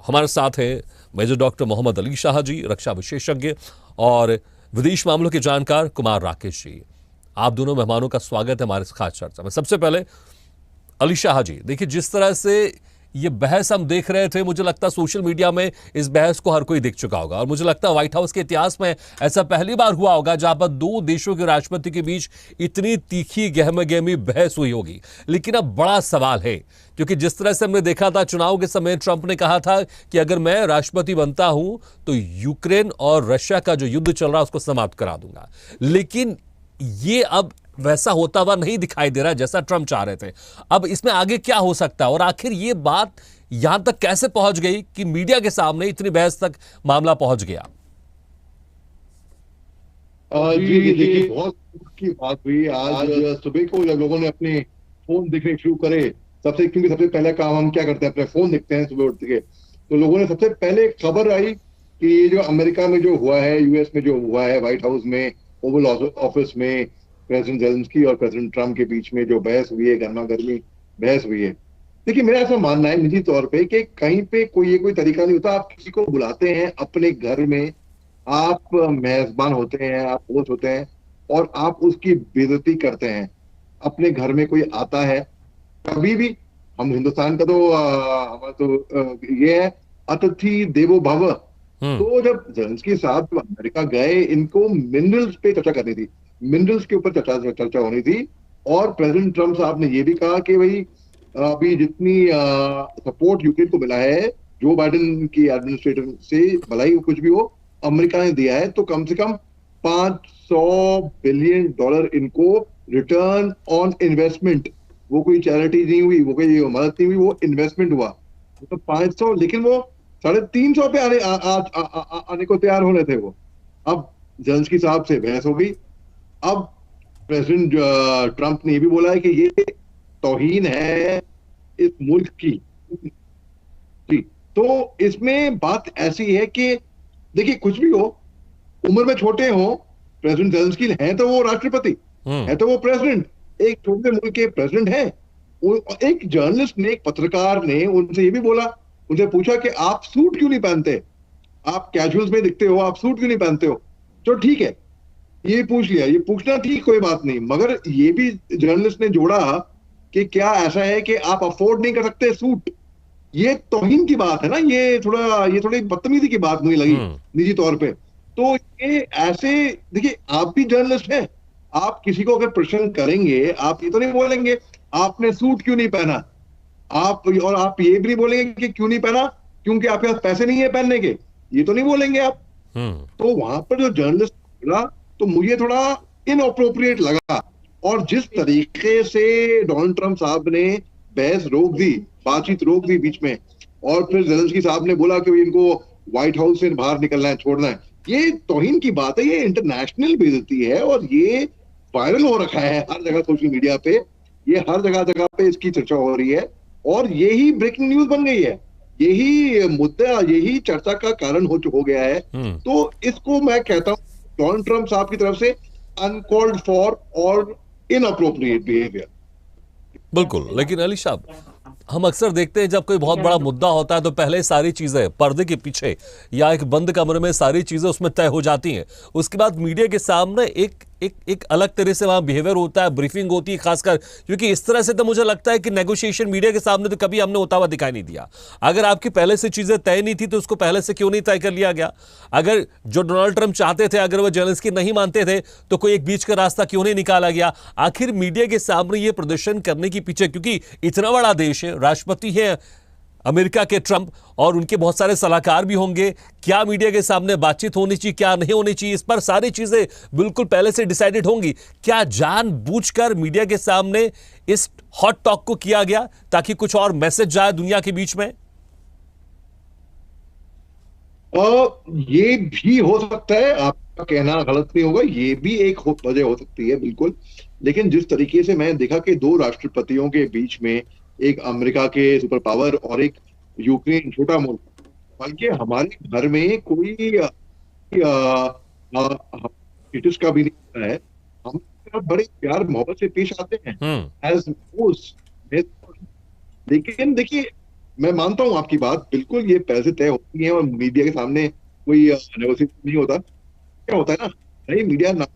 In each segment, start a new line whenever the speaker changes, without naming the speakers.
हमारे साथ हैं मेजर डॉक्टर मोहम्मद अली शाह जी, रक्षा विशेषज्ञ, और विदेश मामलों के जानकार कुमार राकेश जी। आप दोनों मेहमानों का स्वागत है हमारे इस खास चर्चा में। सबसे पहले अली शाह जी, देखिए जिस तरह से ये बहस हम देख रहे थे, मुझे लगता है सोशल मीडिया में इस बहस को हर कोई देख चुका होगा, और मुझे लगता है व्हाइट हाउस के इतिहास में ऐसा पहली बार हुआ होगा जहां पर दो देशों के राष्ट्रपति के बीच इतनी तीखी गहमी बहस हुई होगी। लेकिन अब बड़ा सवाल है, क्योंकि जिस तरह से हमने देखा था चुनाव के समय, ट्रंप ने कहा था कि अगर मैं राष्ट्रपति बनता हूं तो यूक्रेन और रशिया का जो युद्ध चल रहा है उसको समाप्त करा दूंगा। लेकिन ये अब वैसा होता हुआ नहीं दिखाई दे रहा जैसा ट्रंप चाह रहे थे। अब इसमें आगे क्या हो सकता है, और आखिर ये बात यहां तक कैसे पहुंच गई कि मीडिया के सामने इतनी बहस तक मामला पहुंच गया?
जी देखिए, बहुत की बात हुई आज सुबह को जब लोगों ने अपने फोन देखने शुरू करे। क्योंकि सबसे पहला काम हम क्या करते हैं, अपने फोन देखते हैं सुबह उठ के। तो लोगों ने सबसे पहले खबर आई कि ये जो अमेरिका में जो हुआ है, यूएस में जो हुआ है, व्हाइट हाउस में, ओवल ऑफिस में प्रेसिडेंट जेलेंस्की और प्रेसिडेंट ट्रंप के बीच में जो बहस हुई है, गर्मा गर्मी बहस हुई है। देखिए, मेरा ऐसा मानना है निजी तौर पे कि कहीं पे कोई तरीका नहीं होता। आप किसी को बुलाते हैं अपने घर में, आप मेजबान होते हैं, आप होस्ट होते हैं, और आप उसकी बेइज्जती करते हैं। अपने घर में कोई आता है कभी भी, हम हिंदुस्तान का तो हमारा तो ये है, अतिथि देवो भव। तो जब जेलेंस्की साहब जब अमेरिका गए, इनको मिनरल्स पे चर्चा करनी थी, मिनरल्स के ऊपर चर्चा होनी थी। और प्रेसिडेंट ट्रंप साहब ने ये भी कहा कि भाई अभी जितनी सपोर्ट यूक्रेन को मिला है जो बाइडेन की एडमिनिस्ट्रेशन से, भला ही कुछ भी हो, अमेरिका ने दिया है, तो कम से कम $500 बिलियन इनको रिटर्न ऑन इन्वेस्टमेंट, वो कोई चैरिटी नहीं हुई, वो कोई मदद नहीं हुई, वो इन्वेस्टमेंट हुआ। तो 500, लेकिन वो 350 पे आने को तैयार होने थे वो। अब जेलेंस्की साहब से बहस हो गई। अब प्रेसिडेंट ट्रंप ने ये भी बोला है कि ये तौहीन है इस मुल्क की। तो इसमें बात ऐसी है कि देखिए, कुछ भी हो, उम्र में छोटे हो, प्रेसिडेंट जेलेंस्की हैं तो वो राष्ट्रपति है, तो वो प्रेसिडेंट, एक छोटे मुल्क के प्रेसिडेंट है। एक जर्नलिस्ट ने, एक पत्रकार ने उनसे ये भी बोला, उनसे पूछा कि आप सूट क्यों नहीं पहनते, आप कैजुअल्स में दिखते हो, आप सूट क्यों नहीं पहनते हो। तो ठीक है, ये पूछ लिया, ये पूछना ठीक, कोई बात नहीं, मगर ये भी जर्नलिस्ट ने जोड़ा कि क्या ऐसा है कि आप अफोर्ड नहीं कर सकते सूट। ये तौहीन की बात है ना, ये थोड़ी बदतमीजी की बात मुझे लगी निजी तौर पे। तो ये ऐसे, देखिए, आप भी जर्नलिस्ट हैं, आप किसी को अगर प्रश्न करेंगे, आप ये तो नहीं बोलेंगे आपने सूट क्यों नहीं पहना, और आप ये भी नहीं बोलेंगे कि क्यों नहीं पहना क्योंकि आपके पास पैसे नहीं है पहनने के, ये तो नहीं बोलेंगे आप। तो वहां पर जो जर्नलिस्ट बोला, तो मुझे थोड़ा इनअप्रोप्रिएट लगा। और जिस तरीके से डोनाल्ड ट्रंप साहब ने बहस रोक दी, बातचीत रोक दी बीच में, और फिर जेलेंस्की साहब ने बोला कि इनको व्हाइट हाउस से बाहर निकलना है, छोड़ना है, ये तौहीन की बात है, ये इंटरनेशनल बेइज्जती है, और ये वायरल हो रखा है हर जगह सोशल मीडिया पे, ये हर जगह पे इसकी चर्चा हो रही है, और यही ब्रेकिंग न्यूज बन गई है, यही मुद्दा, यही चर्चा का कारण हो गया है। तो इसको मैं कहता हूँ डोनाल्ड ट्रंप साहब की तरफ से अनकॉल्ड फॉर और इनअप्रोप्रिएट बिहेवियर।
बिल्कुल, लेकिन अली साहब, हम अक्सर देखते हैं जब कोई बहुत बड़ा मुद्दा होता है तो पहले सारी चीजें पर्दे के पीछे या एक बंद कमरे में सारी चीजें उसमें तय हो जाती हैं। उसके बाद मीडिया के सामने एक अलग तरह से वहां बिहेवियर होता है, ब्रीफिंग होती है, खासकर क्योंकि इस तरह से तो मुझे लगता है कि नेगोशिएशन मीडिया के सामने तो कभी हमने होता हुआ दिखाई नहीं दिया। अगर आपकी पहले से चीजें तय नहीं थी तो उसको पहले से क्यों नहीं तय कर लिया गया? अगर जो डोनाल्ड ट्रंप चाहते थे, अगर वो जेलेंस्की नहीं मानते थे, तो कोई एक बीच का रास्ता क्यों नहीं निकाला गया? आखिर मीडिया के सामने ये प्रदर्शन करने के पीछे, क्योंकि इतना बड़ा देश है, राष्ट्रपति है अमेरिका के ट्रंप, और उनके बहुत सारे सलाहकार भी होंगे, क्या मीडिया के सामने बातचीत होनी चाहिए, क्या नहीं होनी चाहिए, इस पर सारी चीजें बिल्कुल पहले से डिसाइडेड होंगी। क्या जानबूझकर मीडिया के सामने इस हॉट टॉक को किया गया ताकि कुछ और मैसेज जाए दुनिया के बीच में?
ये भी हो सकता है, आपका कहना गलत नहीं होगा, ये भी एक वजह हो सकती है, बिल्कुल। लेकिन जिस तरीके से मैंने देखा कि दो राष्ट्रपतियों के बीच में, एक अमेरिका के सुपर पावर और एक यूक्रेन छोटा मुल्क, बल्कि हमारे घर में कोई ब्रिटिश का भी नहीं है, हम बड़े प्यार मोहब्बत से पेश आते हैं एज। लेकिन देखिए, मैं मानता हूं आपकी बात, बिल्कुल ये पहले से तय होती है और मीडिया के सामने कोई नेगोशिएशन नहीं होता। क्या होता है ना, नहीं मीडिया ना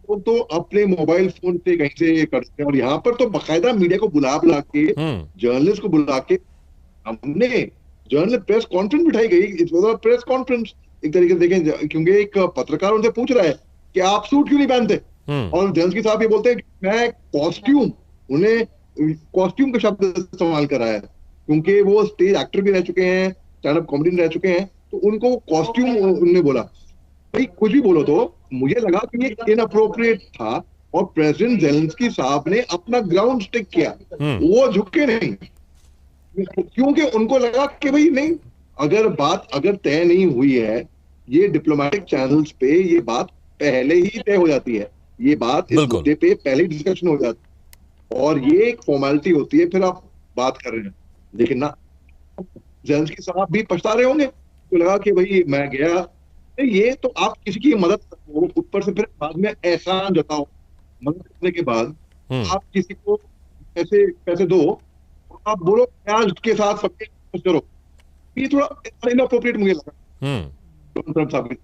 तो अपने मोबाइल फोन से कहीं से करते हैं, और यहाँ पर तो बकायदा मीडिया को बुला बुला के,
हम्म।
जर्नलिस्ट को बुला के हमने जर्नल प्रेस कॉन्फ्रेंस बिठाई गई। It was a press conference एक तरीके से देखें, क्योंकि एक पत्रकार उनसे पूछ रहा है कि आप सूट क्यों नहीं पहनते, और जेलेंस्की साहब ये बोलते हैं कि मैं कॉस्ट्यूम, उन्हें कॉस्ट्यूम का शब्द इस्तेमाल करा है क्योंकि वो स्टेज एक्टर भी रह चुके हैं, स्टैंड अप कॉमेडियन रह चुके हैं, तो उनको कॉस्ट्यूम उन्होंने बोला। भाई कुछ भी बोलो, तो मुझे लगा कि ये इनअप्रोप्रिएट था, और प्रेसिडेंट जेलेंस्की साहब ने अपना ग्राउंड स्टिक किया, वो झुके नहीं, क्योंकि उनको लगा कि भाई नहीं, अगर तय नहीं हुई है, ये डिप्लोमेटिक चैनल्स पे ये बात पहले ही तय हो जाती है, ये बात इस मुद्दे पे पहले ही डिस्कशन हो जाती है, और ये एक फॉर्मेलिटी होती है, फिर आप बात कर रहे हैं। लेकिन ना, जेलेंस्की साहब भी पछता रहे होंगे, तो लगा कि भाई मैं गया, ये तो आप किसी की मदद करो, ऊपर से फिर बाद में एहसान जताओ, मदद करने के बाद आप किसी को पैसे पैसे दो, आप बोलो प्याज के साथ सबके करो, ये थोड़ा इनअप्रोप्रिएट मुझे लगा ट्रम्प साहब की।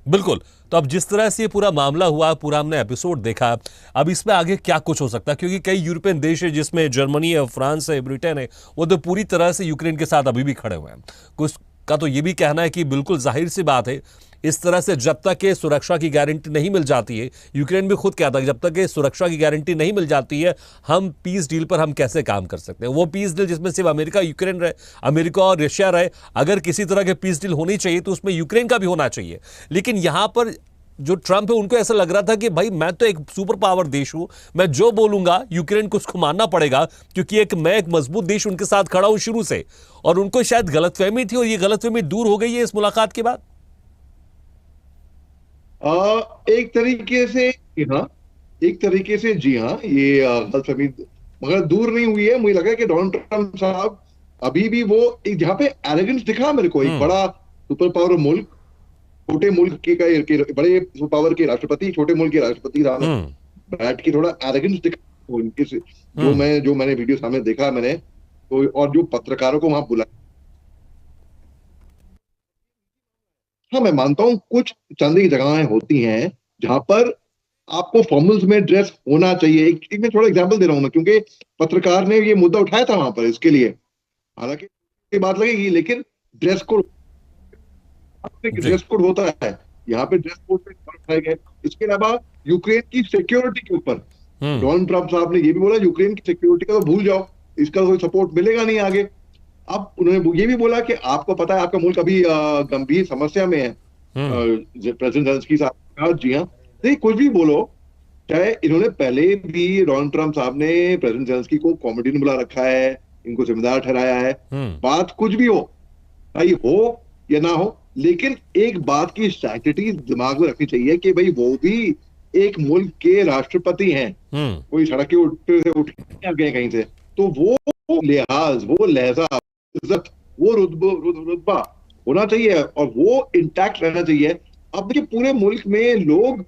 बिल्कुल। तो अब जिस तरह से ये पूरा मामला हुआ, पूरा हमने एपिसोड देखा, अब इसमें आगे क्या कुछ हो सकता है, क्योंकि कई यूरोपियन देश है जिसमें जर्मनी है, फ्रांस है, ब्रिटेन है, वो तो पूरी तरह से यूक्रेन के साथ अभी भी खड़े हुए हैं। कुछ का तो ये भी कहना है कि बिल्कुल जाहिर सी बात है, इस तरह से जब तक ये सुरक्षा की गारंटी नहीं मिल जाती है, यूक्रेन भी खुद कहता है जब तक ये सुरक्षा की गारंटी नहीं मिल जाती है, हम पीस डील पर हम कैसे काम कर सकते हैं। वो पीस डील जिसमें सिर्फ अमेरिका यूक्रेन रहे, अमेरिका और रशिया रहे, अगर किसी तरह के पीस डील होनी चाहिए तो उसमें यूक्रेन का भी होना चाहिए। लेकिन यहां पर जो ट्रंप है, उनको ऐसा लग रहा था कि भाई मैं तो एक सुपर पावर देश हूं, मैं जो बोलूंगा यूक्रेन को उसको मानना पड़ेगा, क्योंकि मैं एक मजबूत देश उनके साथ खड़ा हूं शुरू से। और उनको शायद गलतफहमी थी, और ये गलतफहमी दूर हो गई है इस मुलाकात के बाद।
एक तरीके से हाँ, एक तरीके से जी हाँ, ये गलतफहमी मगर दूर नहीं हुई है। मुझे लगा कि डोनाल्ड ट्रंप साहब अभी भी वो एक जहां पे एरोगेंस दिखा मेरे को, एक बड़ा सुपर पावर मुल्क, छोटे मुल्क के बड़े सुपर पावर के राष्ट्रपति, छोटे मुल्क के राष्ट्रपति बैठ के थोड़ा एरोगेंस दिखा उनके से, जो मैंने वीडियो सामने देखा मैंने, तो और जो पत्रकारों को वहां बुलाया, हाँ मैं मानता हूँ कुछ चंद की जगहें होती हैं जहां पर आपको फॉर्मल्स में ड्रेस होना चाहिए। एक मैं थोड़ा एग्जांपल दे रहा हूं मैं, क्योंकि पत्रकार ने ये मुद्दा उठाया था वहां पर, इसके लिए हालांकि ये बात लगेगी, लेकिन ड्रेस कोड, ड्रेस कोड होता है यहाँ पे, ड्रेस कोड पे उठाए गए। इसके अलावा यूक्रेन की सिक्योरिटी के ऊपर डोनाल्ड ट्रंप साहब ने ये भी बोला, यूक्रेन की सिक्योरिटी का तो भूल जाओ, इसका कोई सपोर्ट मिलेगा नहीं आगे। अब उन्होंने ये भी बोला कि आपको पता है आपका मुल्क अभी गंभीर समस्या में है। प्रेसिडेंट जेलेंस्की साहब ने कहा जी हाँ, नहीं कुछ भी बोलो, चाहे इन्होंने पहले भी डोनाल्ड ट्रंप साहब ने प्रेसिडेंट जेलेंस्की को कॉमेडियन बुला रखा है, इनको जिम्मेदार ठहराया है, बात कुछ भी हो, भाई हो या ना हो, लेकिन एक बात की सैंक्टिटी दिमाग में रखनी चाहिए कि भाई वो भी एक मुल्क के राष्ट्रपति हैं, कोई सड़क के उठ गए कहीं से, तो वो लिहाज, वो लहजा, इज्जत, वो रुतबा होना चाहिए और वो इंटैक्ट रहना चाहिए। अब देखिए पूरे मुल्क में लोग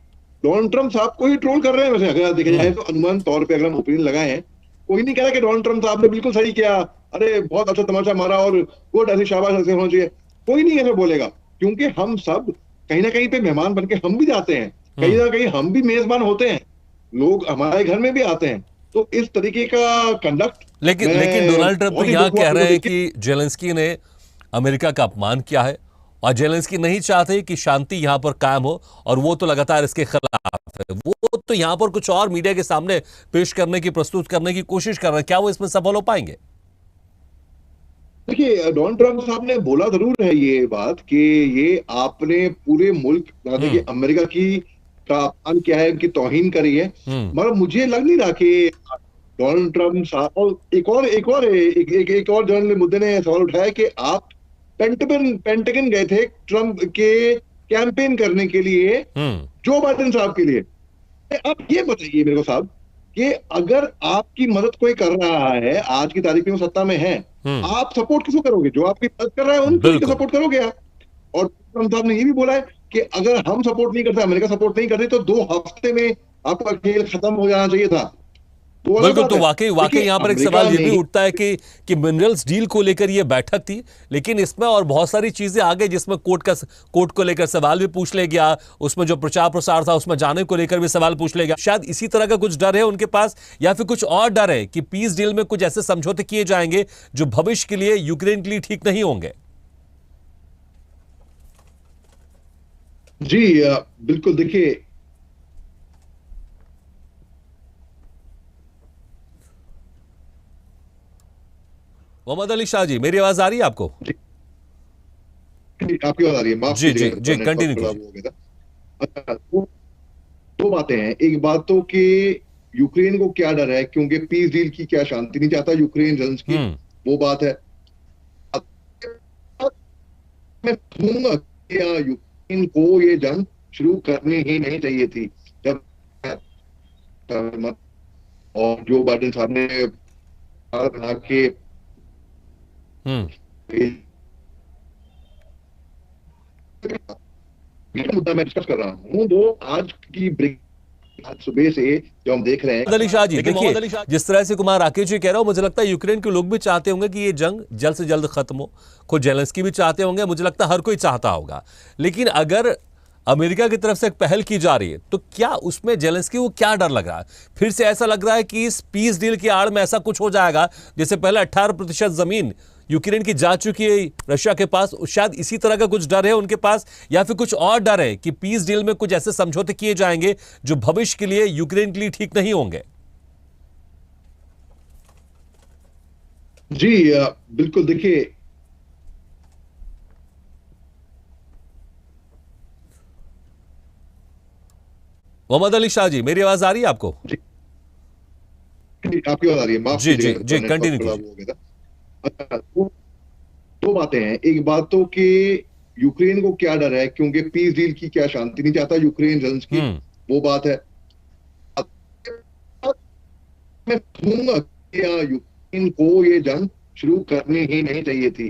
डोनाल्ड ट्रंप साहब को ही ट्रोल कर रहे हैं। वैसे अगर देखा जाए तो अनुमान तौर पे अगर हम ओपिनियन लगाए हैं, कोई नहीं कह रहा कि डोनाल्ड ट्रंप साहब ने बिल्कुल सही किया, अरे बहुत अच्छा तमाशा मारा और गुड, ऐसी शाबाश ऐसे होना चाहिए, कोई नहीं ऐसा बोलेगा, क्योंकि हम सब कहीं ना कहीं पे मेहमान बन के हम भी जाते हैं, कहीं ना कहीं हम भी मेजबान होते हैं, लोग हमारे घर में भी आते हैं, तो इस तरीके का कंडक्ट।
लेकिन डोनाल्ड ट्रंप तो यहाँ कह रहे हैं कि जेलेंस्की ने अमेरिका का अपमान किया है, और जेलेंस्की नहीं चाहते कि शांति यहां पर कायम हो, और वो तो लगातार इसके खिलाफ है। वो तो यहां पर कुछ और मीडिया के सामने पेश करने की, प्रस्तुत करने की कोशिश कर रहे हैं, क्या वो इसमें सफल हो पाएंगे?
देखिए डोनाल्ड ट्रंप साहब ने बोला जरूर है ये बात कि ये आपने पूरे मुल्क, देखिए अमेरिका की का अपमान किया है, उनकी तौहीन करी है, मगर मुझे लग नहीं रहा कि डोनाल्ड ट्रंप साहब, और एक और जर्नल मुद्दे ने सवाल उठाया कि आप पेंटागन गए थे ट्रंप के कैंपेन करने के लिए, जो बाइडेन साहब के लिए। अब ये बताइए मेरे को साहब कि अगर आपकी मदद कोई कर रहा है, आज की तारीख में वो सत्ता में है, आप सपोर्ट किसको करोगे? जो आपकी मदद कर रहा है उनको सपोर्ट करोगे आप। और ट्रंप साहब ने ये भी बोला है कि अगर हम सपोर्ट नहीं करते, अमेरिका सपोर्ट नहीं करती, तो 2 हफ्ते में आपका खेल खत्म हो जाना चाहिए था। वो अलग
बिल्कुल।
बात
तो
है।
वाकई वाकई
देखिए
यहां पर एक
अमेरिका
सवाल ये भी
ने
उठता है कि मिनरल्स डील को लेकर ये बैठक थी, लेकिन इसमें और बहुत सारी चीजें आ गई, जिसमें कोर्ट को लेकर सवाल भी पूछ ले गया, उसमें जो प्रचार प्रसार था उसमें जाने को लेकर भी सवाल पूछ ले गया। शायद इसी तरह का कुछ डर है उनके पास, या फिर कुछ और डर है कि पीस डील में कुछ ऐसे समझौते किए जाएंगे जो भविष्य के लिए यूक्रेन के लिए ठीक नहीं होंगे।
जी बिल्कुल। देखिए
मोहम्मद अली शाह जी, मेरी आवाज आ रही है आपको?
जी, आपकी बात आ रही है, माफ
जी जी
कीजिएगा,
जी,
थोड़ा नेटवर्क
कंटिन्यू
थोड़ा
कीजिए।
वो हो गया था। अच्छा, तो दो बातें हैं। एक बात तो कि यूक्रेन को क्या डर है, क्योंकि पीस डील की क्या शांति नहीं चाहता यूक्रेन, जेलेंस्की,
हम्म।
वो बात है। मैं कहूंगा कि यूक्रेन को ये जंग शुरू करनी ही नहीं चाहिए थी। जब और जो बाइडेन साहब ने बना के
हम्म।
ये मुद्दा मैं डिस्कस कर रहा हूँ, वो आज की ब्रेक, आज सुबह से जो हम देख रहे हैं।
मोहम्मद अली शाह जी,
लेकिन
देखिए जिस तरह से कुमार राकेश जी कह रहा हूं, मुझे लगता है यूक्रेन के लोग भी चाहते होंगे कि ये जंग जल्द से जल्द खत्म हो। खुद जेलेंस्की भी चाहते होंगे, मुझे लगता है हर कोई चाहता होगा। लेकिन अगर अमेरिका की तरफ से एक पहल की जा रही है, तो क्या उसमें जेलेंस्की को क्या डर लग रहा है? फिर से ऐसा लग रहा है कि इस पीस डील की आड़ में ऐसा कुछ हो जाएगा जैसे पहले 18% जमीन यूक्रेन की जा चुकी है रशिया के पास, शायद इसी तरह का कुछ डर है उनके पास, या फिर कुछ और डर है कि पीस डील में कुछ ऐसे समझौते किए जाएंगे जो भविष्य के लिए यूक्रेन के लिए ठीक नहीं होंगे।
जी बिल्कुल। देखिए
मोहम्मद अली शाह जी, मेरी आवाज आ रही है आपको?
जी, आपकी बात आ रही है, माफ
जी जी
कीजिएगा,
जी,
थोड़ा नेटवर्क
कंटिन्यू
थोड़ा
कीजिए।
वो हो गया था। अच्छा, तो दो बातें हैं। एक बात तो कि यूक्रेन को क्या डर है, क्योंकि पीस डील की क्या शांति नहीं चाहता यूक्रेन, जेलेंस्की,
हम्म।
वो बात है। मैं कहूंगा कि यूक्रेन को ये जंग शुरू करनी ही नहीं चाहिए थी।